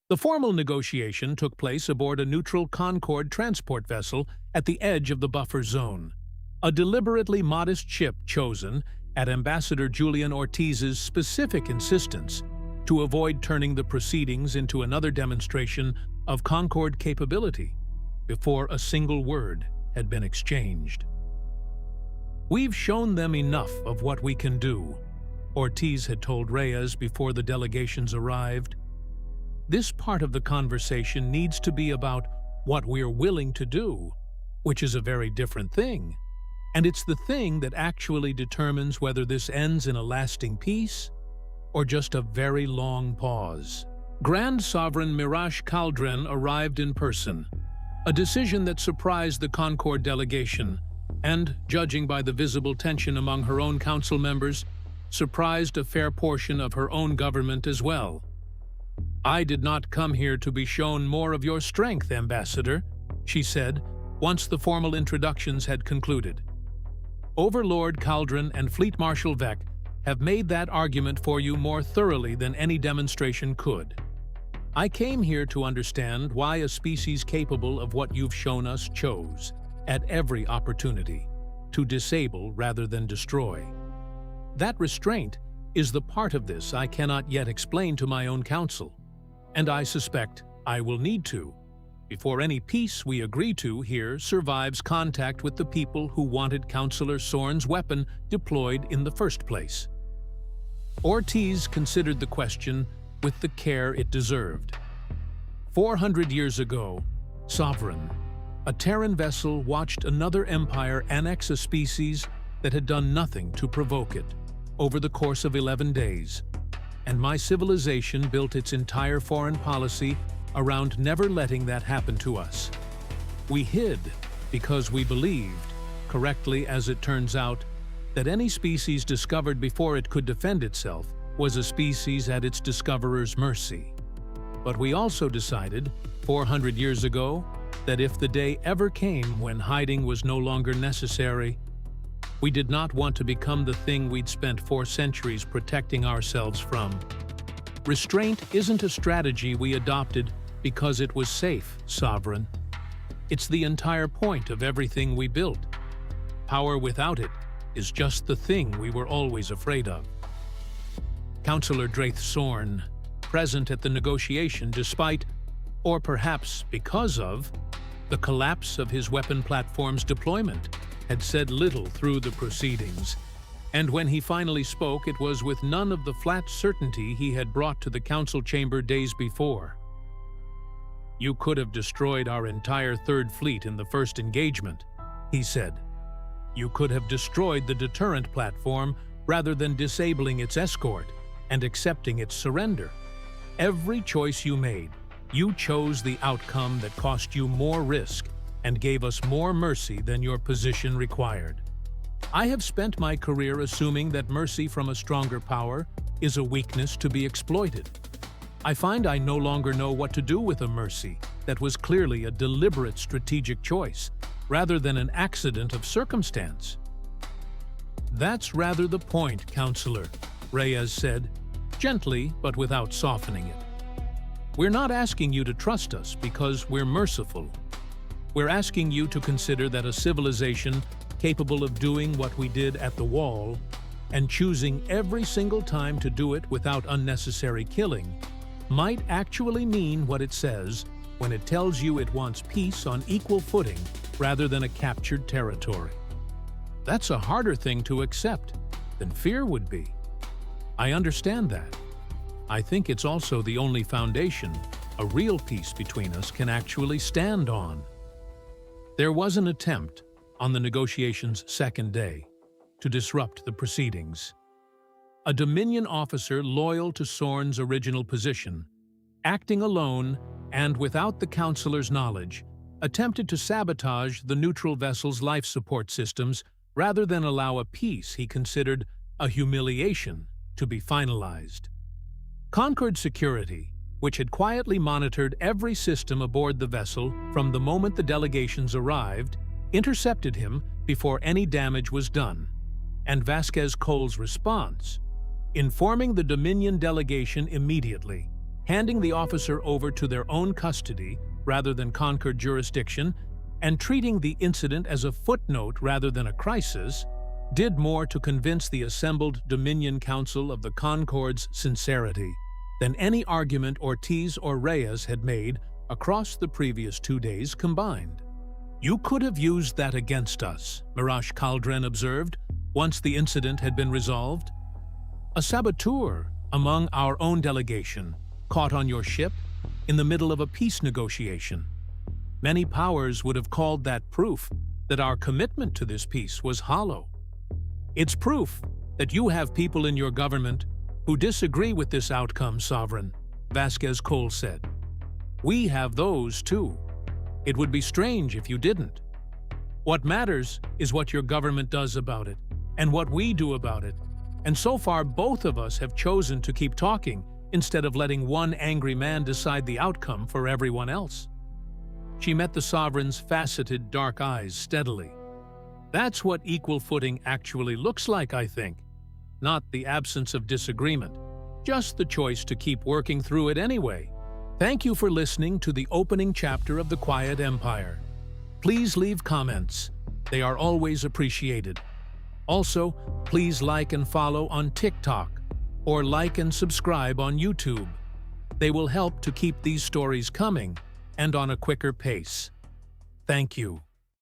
The formal negotiation took place aboard a neutral Concorde transport vessel at the edge of the buffer zone, a deliberately modest ship chosen, at Ambassador Julian Ortiz's specific insistence, to avoid turning the proceedings into another demonstration of Concorde capability before a single word had been exchanged. "We've shown them enough of what we can do," Ortiz had told Reyes before the delegations arrived. "This part of the conversation needs to be about what we're willing to do, which is a very different thing. And it's the thing that actually determines whether this ends in a lasting peace or just a very long pause." Grand Sovereign Mirage Kaldreth arrived in person, a decision that surprised the Concorde delegation and, judging by the visible tension among her own council members, surprised a fair portion of her own government as well. "I did not come here to be shown more of your strength, Ambassador," she said, once the formal introductions had concluded. "Overlord Kaldreth and Fleet Marshal Vec have made that argument for you more thoroughly than any demonstration could. I came here to understand why a species capable of what you've shown us chose, at every opportunity, to disable rather than destroy. That restraint is the part of this I cannot yet explain to my own council, and I suspect I will need to, before any peace we agree to here survives contact with the people who wanted Councillor Sorn's weapon deployed in the first place." Ortiz considered the question with the care it deserved. 400 years ago, Sovereign, a Terran vessel watched another empire annex a species that had done nothing to provoke it over the course of 11 days, and my civilization built its entire foreign policy around never letting that happen to us. We hid because we believed, correctly as it turns out, that any species discovered before it could defend itself was a species at its discoverer's mercy. But we also decided, 400 years ago, that if the day ever came when hiding was no longer necessary, we did not want to become the thing we'd spent 4 centuries protecting ourselves from. Restraint isn't a strategy we adopted because it was safe, Sovereign. It's the entire point of everything we built. Power without it is just the thing we were always afraid of. Councillor Drath Sorn, present at the negotiation despite, or perhaps because of, the collapse of his weapon platform's deployment, had said little through the proceedings, and when he finally spoke it was with none of the flat certainty he had brought to the council chamber days before. "You could have destroyed our entire Third Fleet in the first engagement," he said. "You could have destroyed the deterrent platform rather than disabling its escort and accepting its surrender. Every choice you made, you chose the outcome that cost you more risk and gave us more mercy than your position required. I have spent my career assuming that mercy from a stronger power is a weakness to be exploited. I find I no longer know what to do with a mercy that was clearly a deliberate strategic choice, rather than an accident of circumstance." "That's rather the point, Counselor," Reyes said, gently but without softening it. "We're not asking you to trust us because we're merciful. We're asking you to consider that a civilization capable of doing what we did at the Wall, and choosing every single time to do it without unnecessary killing, might actually mean what it says when it tells you it wants peace on equal footing rather than a captured territory. That's a harder thing to accept than fear would be. I understand that. I think it's also the only foundation a real peace between us can actually stand on." There was an attempt, on the negotiations' second day, to disrupt the proceedings. A Dominion officer loyal to Sorn's original position, acting alone and without the Councillor's knowledge, attempted to sabotage the neutral vessel's life support systems rather than allow a peace he considered a humiliation to be finalized. Concorde Security, which had quietly monitored every system aboard the vessel from the moment the delegations arrived, intercepted him before any damage was done, and Vasquez Cole's response, informing the Dominion delegation immediately, handing the officer over to their own custody rather than conquered jurisdiction, and treating the incident as a footnote rather than a crisis, did more to convince the assembled Dominion Council of the Concord's sincerity than any argument Ortiz or Reyes had made across the previous 2 days combined. "You could have used that against us," Mirash Kaldreth observed, once the incident had been resolved. "A saboteur among our own delegation, caught on your ship, in the middle of a peace negotiation. Many powers would have called that proof that our commitment to this peace was hollow. It's proof that you have people in your government who disagree with this outcome, Sovereign," Vasquez Cole said. "We have those too. It would be strange if you didn't. What matters is what your government does about it, and what we do about it. And so far, both of us have chosen to keep talking instead of letting one angry man decide the outcome for everyone else." She met the Sovereign's faceted dark eyes steadily. "That's what equal footing actually looks like, I think. Not the absence of disagreement, just the choice to keep working through it anyway. Thank you for listening to the opening chapter of The Quiet Empire. Please leave comments. They are always appreciated. Also, please like and follow on TikTok, or like and subscribe on YouTube. They will help to keep these stories coming and on a quicker pace. Thank you.